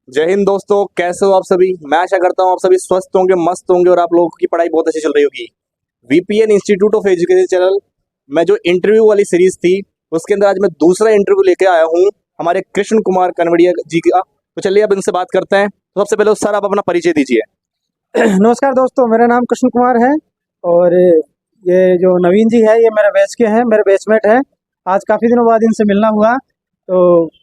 जय हिंद दोस्तों, कैसे हो आप सभी। मैं आशा करता हूँ आप सभी स्वस्थ होंगे, मस्त होंगे और आप लोगों की पढ़ाई बहुत अच्छी चल रही होगी। VPN institute of education channel में जो इंटरव्यू वाली सीरीज थी उसके अंदर आज मैं दूसरा इंटरव्यू लेके आया हूँ हमारे कृष्ण कुमार कनवड़िया जी का। तो चलिए अब इनसे बात करते हैं। तो सबसे पहले सर आप अपना परिचय दीजिए। नमस्कार दोस्तों, मेरा नाम कृष्ण कुमार है और ये जो नवीन जी है ये मेरे बैच के हैं, मेरे बैचमेट हैं। आज काफ़ी दिनों बाद इनसे मिलना हुआ तो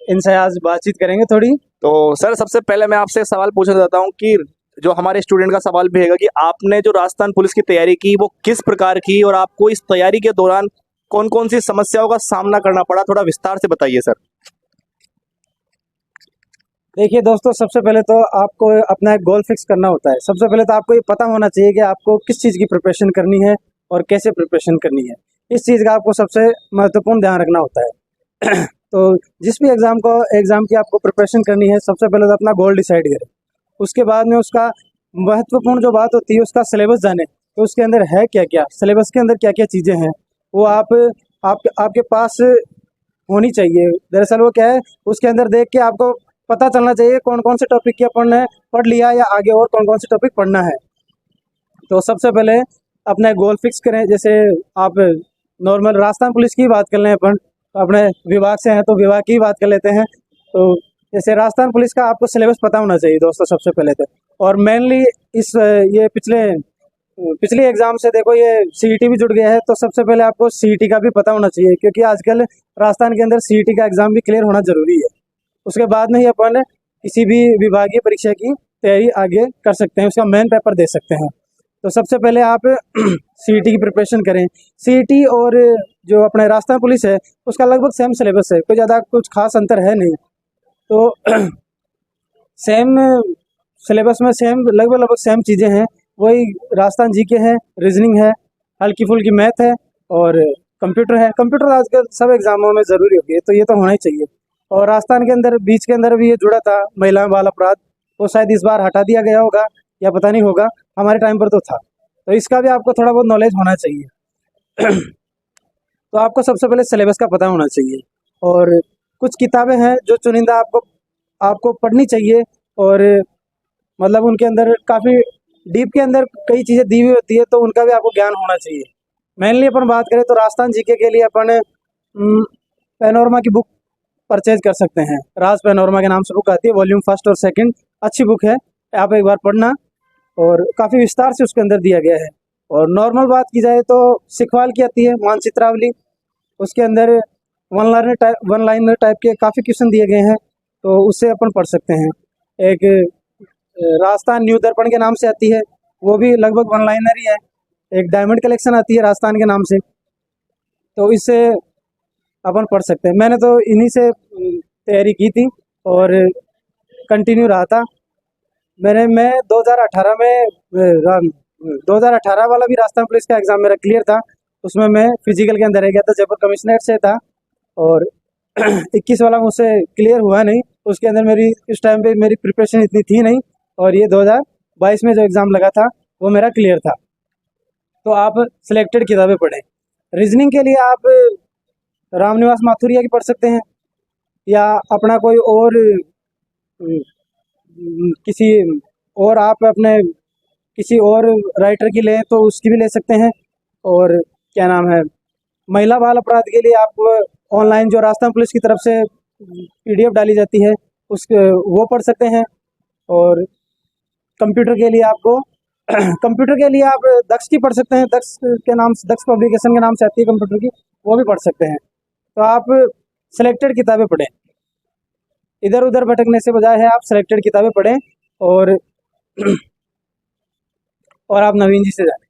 इनसे आज बातचीत करेंगे थोड़ी। तो सर सबसे पहले मैं आपसे एक सवाल पूछना चाहता हूँ कि जो हमारे स्टूडेंट का सवाल भी है कि आपने जो राजस्थान पुलिस की तैयारी की वो किस प्रकार की और आपको इस तैयारी के दौरान कौन कौन सी समस्याओं का सामना करना पड़ा, थोड़ा विस्तार से बताइए सर। देखिए दोस्तों, सबसे पहले तो आपको अपना एक गोल फिक्स करना होता है। सबसे पहले तो आपको ये पता होना चाहिए कि आपको किस चीज़ की प्रिपरेशन करनी है और कैसे प्रिपरेशन करनी है। इस चीज़ का आपको सबसे महत्वपूर्ण ध्यान रखना होता है। तो जिस भी एग्ज़ाम की आपको प्रिपरेशन करनी है, सबसे पहले तो अपना गोल डिसाइड करें। उसके बाद में उसका महत्वपूर्ण जो बात होती है उसका सिलेबस जाने, तो उसके अंदर है क्या क्या, सिलेबस के अंदर क्या क्या चीज़ें हैं वो आपके पास होनी चाहिए। दरअसल वो क्या है, उसके अंदर देख के आपको पता चलना चाहिए कौन कौन से टॉपिक की अपन ने पढ़ लिया या आगे और कौन कौन से टॉपिक पढ़ना है। तो सबसे पहले अपना गोल फिक्स करें। जैसे आप नॉर्मल राजस्थान पुलिस की बात कर लें, अपन अपने विभाग से हैं तो विभाग की बात कर लेते हैं। तो जैसे राजस्थान पुलिस का आपको सिलेबस पता होना चाहिए दोस्तों सबसे पहले तो। और मेनली इस ये पिछली एग्ज़ाम से देखो ये सीईटी भी जुड़ गया है, तो सबसे पहले आपको सीईटी का भी पता होना चाहिए, क्योंकि आजकल राजस्थान के अंदर सीईटी का एग्ज़ाम भी क्लियर होना ज़रूरी है। उसके बाद में ही अपन किसी भी विभागीय परीक्षा की तैयारी आगे कर सकते हैं, उसका मेन पेपर दे सकते हैं। तो सबसे पहले आप सीईटी की प्रिपरेशन करें। सीईटी और जो अपने राजस्थान पुलिस है उसका लगभग सेम सिलेबस है, कोई ज़्यादा कुछ खास अंतर है नहीं। तो सेम सिलेबस में लगभग सेम चीज़ें हैं। वही राजस्थान जीके है, रीजनिंग है, हल्की फुल्की मैथ है और कंप्यूटर है। कंप्यूटर आजकल सब एग्ज़ामों में ज़रूरी हो गई है, तो ये तो होना ही चाहिए। और राजस्थान के अंदर बीच के अंदर भी ये जुड़ा था महिला बाल अपराध, वो शायद इस बार हटा दिया गया होगा या पता नहीं होगा, हमारे टाइम पर तो था। तो इसका भी आपको थोड़ा बहुत नॉलेज होना चाहिए। तो आपको सबसे पहले सिलेबस का पता होना चाहिए और कुछ किताबें हैं जो चुनिंदा आपको आपको पढ़नी चाहिए। और मतलब उनके अंदर काफ़ी डीप के अंदर कई चीज़ें दी हुई होती है, तो उनका भी आपको ज्ञान होना चाहिए। मेनली अपन बात करें तो राजस्थान जीके के लिए अपन पैनोरमा की बुक परचेज कर सकते हैं। राज पैनोरमा के नाम से बुक आती है, वॉल्यूम फर्स्ट और सेकंड। अच्छी बुक है, आप एक बार पढ़ना, और काफ़ी विस्तार से उसके अंदर दिया गया है। और नॉर्मल बात की जाए तो सिखवाल की आती है मानचित्रावली, उसके अंदर वन लाइनर टाइप के काफ़ी क्वेश्चन दिए गए हैं, तो उससे अपन पढ़ सकते हैं। एक राजस्थान न्यू दर्पण के नाम से आती है, वो भी लगभग वन लाइनर ही है। एक डायमंड कलेक्शन आती है राजस्थान के नाम से, तो इससे अपन पढ़ सकते हैं। मैंने तो इन्हीं से तैयारी की थी और कंटिन्यू रहा था। मैं 2018 में 2018 वाला भी राजस्थान पुलिस का एग्ज़ाम मेरा क्लियर था। उसमें मैं फिजिकल के अंदर रह गया था, जयपुर कमिश्नरेट से था। और 21 वाला मुझसे क्लियर हुआ नहीं, उसके अंदर मेरी इस टाइम पे मेरी प्रिपरेशन इतनी थी नहीं, और ये 2022 में जो एग्ज़ाम लगा था वो मेरा क्लियर था। तो आप सिलेक्टेड किताबें पढ़ें। रीजनिंग के लिए आप रामनिवास माथुरिया की पढ़ सकते हैं, या अपना कोई और किसी और आप अपने किसी और राइटर की लें तो उसकी भी ले सकते हैं। और क्या नाम है, महिला बाल अपराध के लिए आप ऑनलाइन जो राजस्थान पुलिस की तरफ से पीडीएफ डाली जाती है उस वो पढ़ सकते हैं। और कंप्यूटर के लिए आपको कंप्यूटर के लिए आप दक्ष की पढ़ सकते हैं। दक्ष पब्लिकेशन के नाम से आती है कंप्यूटर की, वो भी पढ़ सकते हैं। तो आप सिलेक्टेड किताबें पढ़ें, इधर उधर भटकने से बजाय है आप सिलेक्टेड किताबें पढ़ें। और और आप नवीन जी से जानें।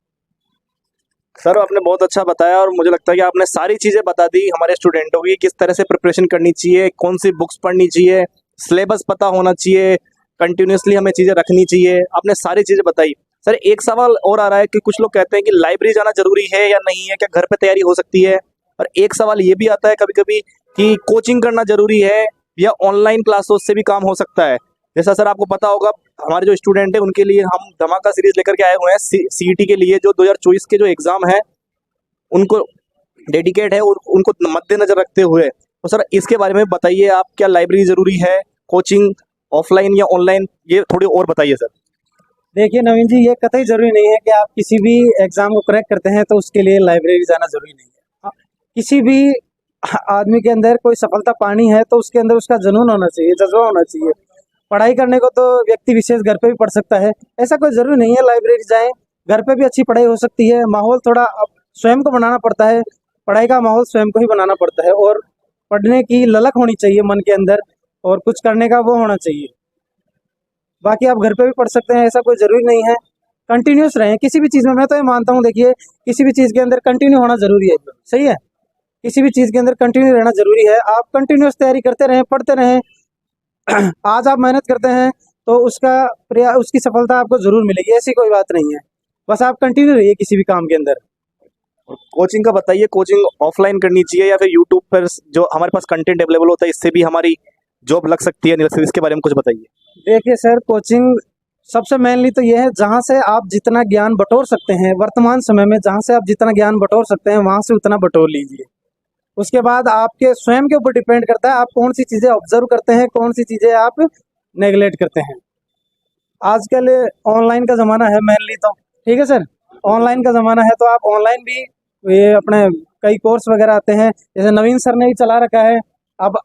सर आपने बहुत अच्छा बताया और मुझे लगता है कि आपने सारी चीज़ें बता दी हमारे स्टूडेंटों की, किस तरह से प्रिपरेशन करनी चाहिए, कौन सी बुक्स पढ़नी चाहिए, सिलेबस पता होना चाहिए, कंटिन्यूसली हमें चीज़ें रखनी चाहिए। आपने सारी चीज़ें बताई। सर एक सवाल और आ रहा है कि कुछ लोग कहते हैं कि लाइब्रेरी जाना जरूरी है या नहीं है, क्या घर पे तैयारी हो सकती है। और एक सवाल ये भी आता है कभी कभी कि कोचिंग करना जरूरी है या ऑनलाइन क्लासेस से भी काम हो सकता है। जैसा सर आपको पता होगा हमारे जो स्टूडेंट है उनके लिए हम धमाका सीरीज लेकर के आए हुए हैं सीईटी के लिए, जो 2024 के जो एग्जाम है उनको डेडिकेट है और उनको मद्देनजर रखते हुए। तो सर इसके बारे में बताइए आप, क्या लाइब्रेरी जरूरी है, कोचिंग ऑफलाइन या ऑनलाइन, ये थोड़ी और बताइए सर। देखिए नवीन जी, ये कतई जरूरी नहीं है कि आप किसी भी एग्जाम को क्रैक करते हैं तो उसके लिए लाइब्रेरी जाना जरूरी नहीं है। किसी भी आदमी के अंदर कोई सफलता पानी है तो उसके अंदर उसका जुनून होना चाहिए, जज्बा होना चाहिए। पढ़ाई करने को तो व्यक्ति विशेष घर पे भी पढ़ सकता है, ऐसा कोई जरूरी नहीं है लाइब्रेरी जाएं। घर पे भी अच्छी पढ़ाई हो सकती है। माहौल थोड़ा स्वयं को बनाना पड़ता है, पढ़ाई का माहौल स्वयं को ही बनाना पड़ता है, और पढ़ने की ललक होनी चाहिए मन के अंदर, और कुछ करने का वो होना चाहिए। बाकी आप घर पे भी पढ़ सकते हैं, ऐसा कोई ज़रूरी नहीं है। कंटिन्यूस रहें किसी भी चीज़ में, मैं तो ये मानता हूँ, देखिए किसी भी चीज़ के अंदर कंटिन्यू होना ज़रूरी है, सही है। किसी भी चीज़ के अंदर कंटिन्यू रहना ज़रूरी है। आप कंटिन्यूस तैयारी करते रहें, पढ़ते रहें। आज आप मेहनत करते हैं तो उसकी सफलता आपको ज़रूर मिलेगी, ऐसी कोई बात नहीं है। बस आप कंटिन्यू रहिए किसी भी काम के अंदर। कोचिंग का बताइए, कोचिंग ऑफलाइन करनी चाहिए या फिर यूट्यूब पर जो हमारे पास कंटेंट अवेलेबल होता है इससे भी हमारी जॉब लग सकती है, इसके बारे में कुछ बताइए। देखिए सर, कोचिंग सबसे मेनली तो ये है जहाँ से आप जितना ज्ञान बटोर सकते हैं, वर्तमान समय में जहाँ से आप जितना ज्ञान बटोर सकते हैं वहाँ से उतना बटोर लीजिए। उसके बाद आपके स्वयं के ऊपर डिपेंड करता है आप कौन सी चीज़ें ऑब्जर्व करते हैं, कौन सी चीज़ें आप नेगलेक्ट करते हैं। आजकल ऑनलाइन का ज़माना है मेनली, तो ठीक है सर, ऑनलाइन का ज़माना है तो आप ऑनलाइन भी ये अपने कई कोर्स वगैरह आते हैं, जैसे नवीन सर ने ही चला रखा है। अब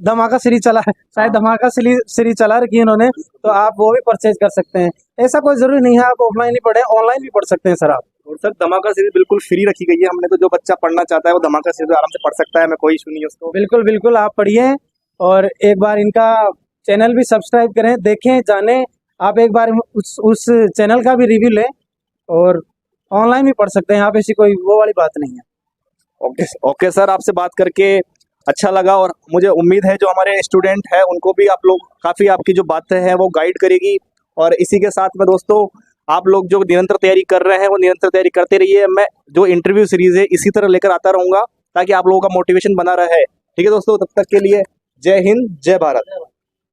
धमाका सीरीज चला है, शायद धमाका सीरीज चला रखी है इन्होंने, तो आप वो भी परचेज कर सकते हैं। ऐसा कोई ज़रूरी नहीं है आप ऑफलाइन ही पढ़ें, ऑनलाइन भी पढ़ सकते हैं सर आप। और सर धमाका सीरीज बिल्कुल फ्री रखी गई है हमने, तो जो बच्चा पढ़ना चाहता है वो धमाका सीरीज आराम से पढ़ सकता है, हमें कोई इशू नहीं है उसको। बिल्कुल बिल्कुल, आप पढ़िए और एक बार इनका चैनल भी सब्सक्राइब करें, देखें, जानें। आप एक बार उस चैनल का भी रिव्यू लें, और ऑनलाइन भी पढ़ सकते हैं आप, ऐसी कोई वो वाली बात नहीं है। ओके सर, आपसे बात करके अच्छा लगा, और मुझे उम्मीद है जो हमारे स्टूडेंट हैं उनको भी आप लोग काफ़ी आपकी जो बातें हैं वो गाइड करेगी। और इसी के साथ में दोस्तों, आप लोग जो निरंतर तैयारी कर रहे हैं वो निरंतर तैयारी करते रहिए। मैं जो इंटरव्यू सीरीज है इसी तरह लेकर आता रहूँगा ताकि आप लोगों का मोटिवेशन बना रहे। ठीक है दोस्तों, तब तक के लिए जय हिंद, जय भारत।